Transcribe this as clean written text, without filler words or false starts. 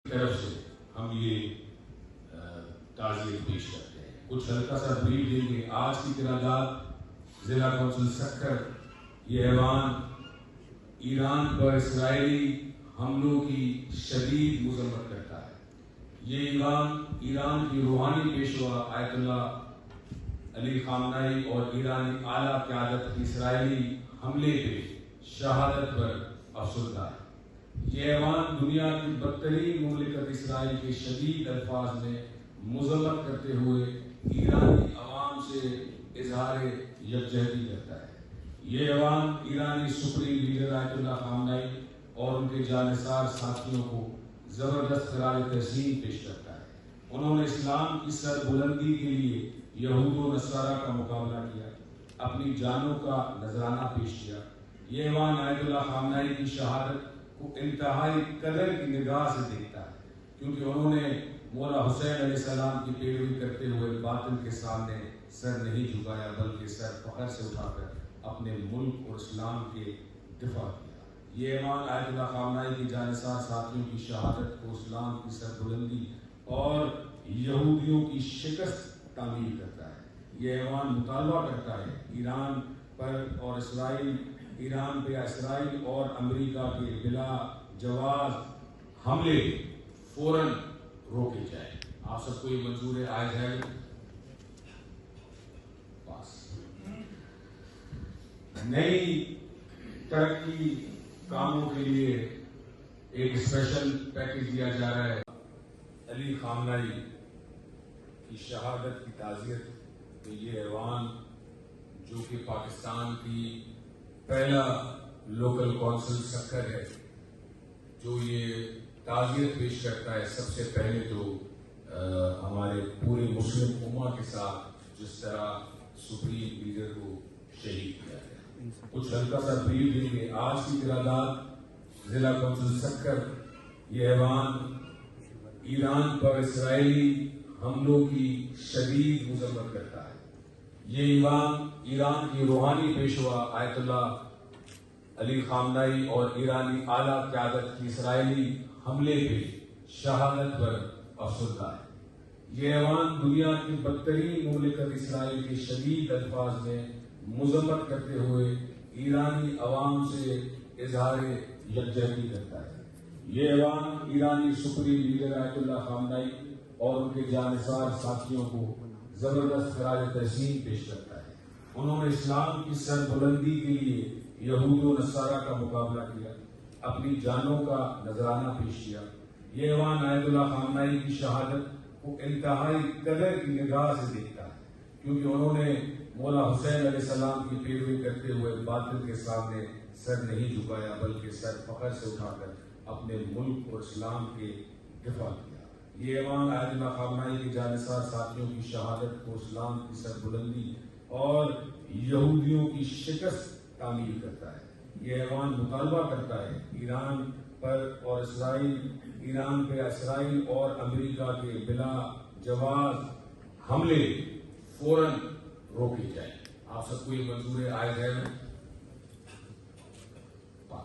طرف سے ہم یہ تعزیت پیش کرتے ہیں. کچھ ہلکا سا بریف دیں گے. آج کی قرارداد ضلع کونسل سکر یہ ایوان ایران پر اسرائیلی حملوں کی شدید مذمت کرتا ہے. یہ ایوان ایران کی روحانی پیشوا آیت اللہ علی خامنائی اور ایرانی اعلیٰ قیادت کی اسرائیلی حملے پہ شہادت پر افسردہ ہے. یہ ایوان دنیا کی بدترین مملکت اسرائیل کے شدید الفاظ میں مذمت کرتے ہوئے ایرانی عوام سے اظہار یکجہتی کرتا ہے. یہ ایوان ایرانی سپریم لیڈر آیت اللہ خامنائی اور ان کے جانثار ساتھیوں کو زبردست خراج تحسین پیش کرتا ہے. انہوں نے اسلام کی سربلندی کے لیے یہود و نصارہ کا مقابلہ کیا، اپنی جانوں کا نذرانہ پیش کیا. یہ ایوان آیت اللہ خامنائی کی شہادت کو انتہائی قدر کی نگاہ سے دیکھتا ہے، کیونکہ انہوں نے مولا حسین علیہ السلام کی پیروی کرتے ہوئے باطل کے سامنے سر نہیں جھکایا، بلکہ سر فخر سے اٹھا کر اپنے ملک اور اسلام کے دفاع کیا. یہ ایوان آیت اللہ خامنائی کی جانثار ساتھیوں کی شہادت کو اسلام کی سربلندی اور یہودیوں کی شکست تعمیر کرتا ہے. یہ ایوان مطالبہ کرتا ہے ایران پہ اسرائیل اور امریکہ کے بلا جواز حملے فوراً روکے جائیں. آپ سب کو یہ منظور ہے؟ آئے ہے پاس. نئی ترقی کاموں کے لیے ایک اسپیشل پیکج دیا جا رہا ہے. علی خامنائی کی شہادت کی تعزیت میں یہ ایوان جو کہ پاکستان کی پہلا لوکل کونسل سکر ہے جو یہ تعزیت پیش کرتا ہے، سب سے پہلے تو ہمارے پورے مسلم امہ کے ساتھ جس طرح سپریم لیڈر کو شہید کیا گیا. کچھ ہلکا سا بریف دیں گے. آج کی قرارداد ضلع کونسل سکر یہ ایوان ایران پر اسرائیلی حملوں کی شدید مذمت کرتا ہے. یہ ایوان ایران کی روحانی پیشوا آیت اللہ علی خامنائی اور ایرانی اعلیٰ قیادت کی اسرائیلی حملے پہ شہادت پر افسردہ ہے. یہ ایوان دنیا کی بدترین مملکت اسرائیل کے شدید الفاظ میں مذمت کرتے ہوئے ایرانی عوام سے اظہار یکجہتی کرتا ہے. یہ ایوان ایرانی سپریم لیڈر آیت اللہ خامنائی اور ان کے جانثار ساتھیوں کو زبردست خراج تحسین پیش کرتا ہے. انہوں نے اسلام کی سربلندی کے لیے یہود و نصارہ کا مقابلہ کیا، اپنی جانوں کا نذرانہ پیش کیا. یہ ایوان آیت اللہ خامنائی کی شہادت کو انتہائی قدر کی نگاہ سے دیکھتا ہے، کیونکہ انہوں نے مولا حسین علیہ السلام کی پیروی کرتے ہوئے باطل کے سامنے سر نہیں جھکایا، بلکہ سر فخر سے اٹھا کر اپنے ملک اور اسلام کے دفاع کیا. یہ ایوان آیت اللہ خامنائی کے جانثار ساتھیوں کی شہادت کو اسلام کی سربلندی اور یہودیوں کی شکست تعمیر کرتا ہے. یہ ایوان مطالبہ کرتا ہے ایران پہ اسرائیل اور امریکہ کے بلا جواز حملے فوراً روکے جائیں. آپ سب کو یہ منظور ہے؟ آئے ہے